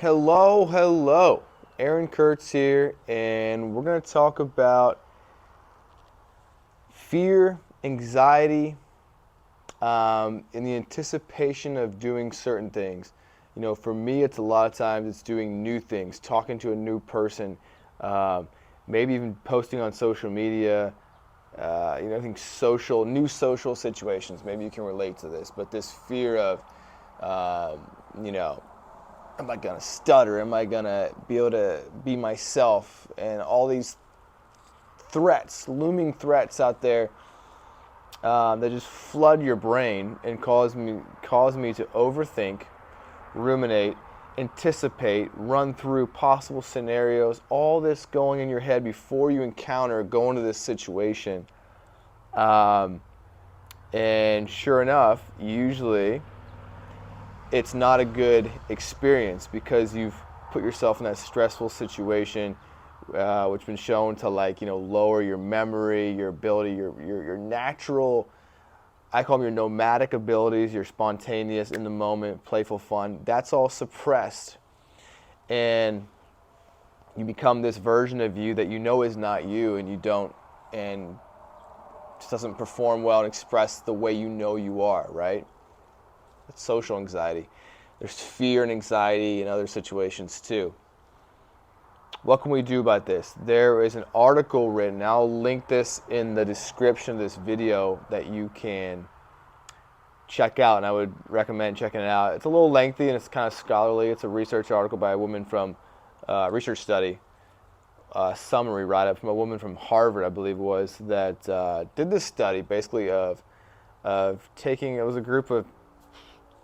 Hello. Aaron Kurtz here, and we're going to talk about fear, anxiety, in the anticipation of doing certain things. For me, it's a lot of times it's doing new things, talking to a new person, um, maybe even posting on social media. I think new social situations. Maybe you can relate to this, but this fear of, you know, am I gonna stutter? Am I gonna be able to be myself? And all these threats, looming threats out there that just flood your brain and cause me to overthink, ruminate, anticipate, run through possible scenarios. All this going in your head before you go into this situation. Um, and sure enough, usually it's not a good experience because you've put yourself in that stressful situation, which has been shown to lower your memory, your ability, your natural. I call them your nomadic abilities, your spontaneous, in the moment, playful fun. That's all suppressed, and you become this version of you that you know is not you, and you don't, and just doesn't perform well and express the way you know you are. Right? It's social anxiety. There's fear and anxiety in other situations too. What can we do about this? There is an article written. I'll link this in the description of this video that you can check out, and I would recommend checking it out. It's a little lengthy and it's kind of scholarly. It's a research article by a woman from research study, summary write-up from a woman from Harvard, I believe it was, that did this study basically of taking. It was a group of,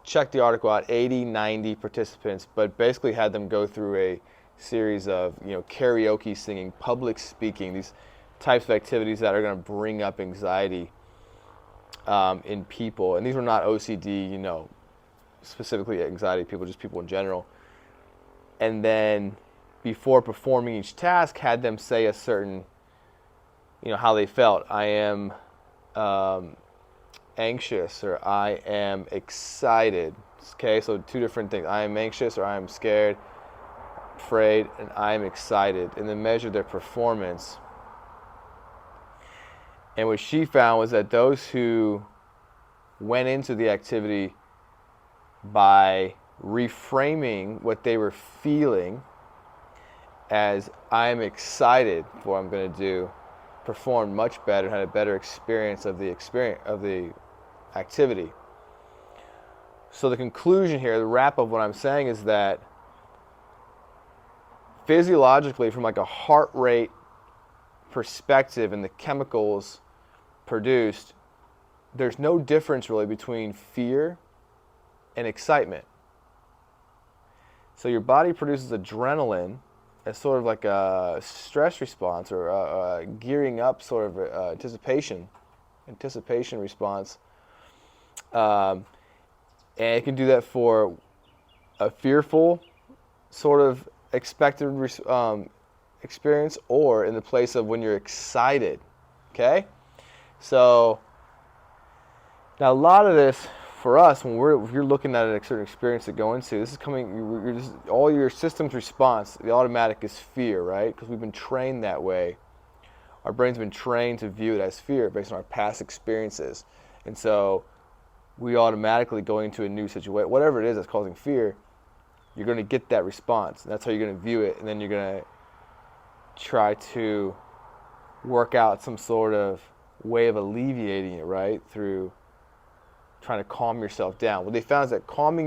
check the article out, 80, 90 participants, but basically had them go through a series of karaoke singing, public speaking, these types of activities that are going to bring up anxiety in people. And these were not OCD, specifically anxiety people, just people in general. And then before performing each task, had them say a certain, how they felt. I am anxious, or I am excited. Okay, so two different things. I am anxious, or I am scared, afraid, and I am excited, and then measure their performance. And what she found was that those who went into the activity by reframing what they were feeling as I am excited for what I'm going to do performed much better, had a better experience of the activity. So the conclusion here, the wrap of what I'm saying, is that physiologically, from like a heart rate perspective and the chemicals produced, there's no difference really between fear and excitement. So your body produces adrenaline as sort of like a stress response, or a gearing up sort of anticipation response. And it can do that for a fearful sort of expected experience, or in the place of when you're excited. Okay? So now a lot of this for us, if you're looking at a certain experience to go into, this is coming. All your system's response, the automatic, is fear, right? Because we've been trained that way. Our brain's been trained to view it as fear based on our past experiences, and so we automatically go into a new situation, whatever it is that's causing fear. You're going to get that response, and that's how you're going to view it, and then you're going to try to work out some sort of way of alleviating it, right, through trying to calm yourself down. What they found is that trying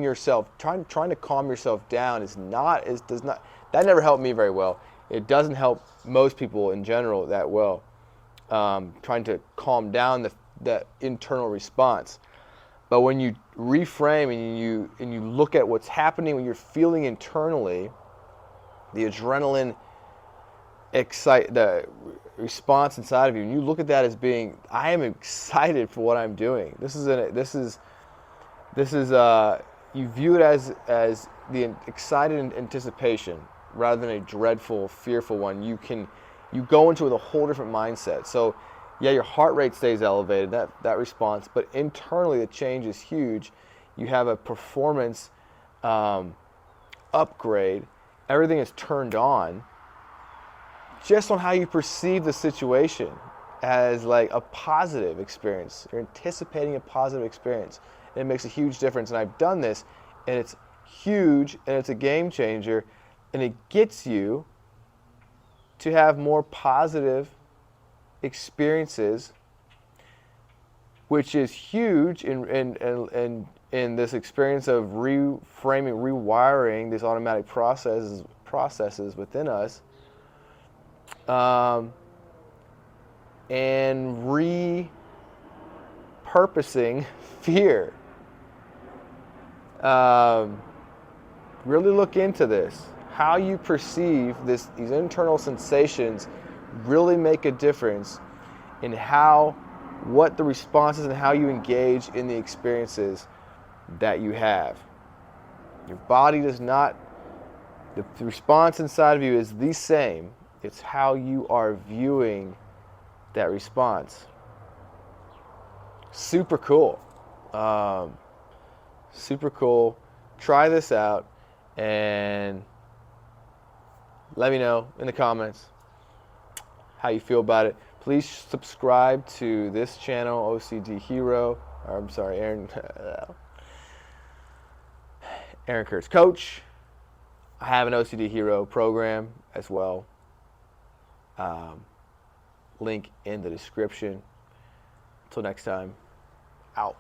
to calm yourself down that never helped me very well. It doesn't help most people in general that well. Trying to calm down the internal response. But when you reframe and you look at what's happening, when you're feeling internally, the adrenaline the response inside of you, and you look at that as being, I am excited for what I'm doing. You view it as the excited anticipation rather than a dreadful, fearful one. You go into it with a whole different mindset. So yeah, your heart rate stays elevated, that response, but internally the change is huge. You have a performance upgrade. Everything is turned on just on how you perceive the situation as like a positive experience. You're anticipating a positive experience. And it makes a huge difference. And I've done this, and it's huge, and it's a game changer, and it gets you to have more positive experiences, which is huge in this experience of reframing, rewiring these automatic processes within us, and repurposing fear. Really look into this. How you perceive these internal sensations really make a difference in what the response is and how you engage in the experiences that you have. Your body does not, the response inside of you is the same. It's how you are viewing that response. Super cool. Super cool. Try this out and let me know in the comments how you feel about it. Please subscribe to this channel, OCD Hero. Or, I'm sorry, Aaron Kurtz Coach. I have an OCD Hero program as well. Link in the description. Until next time, out.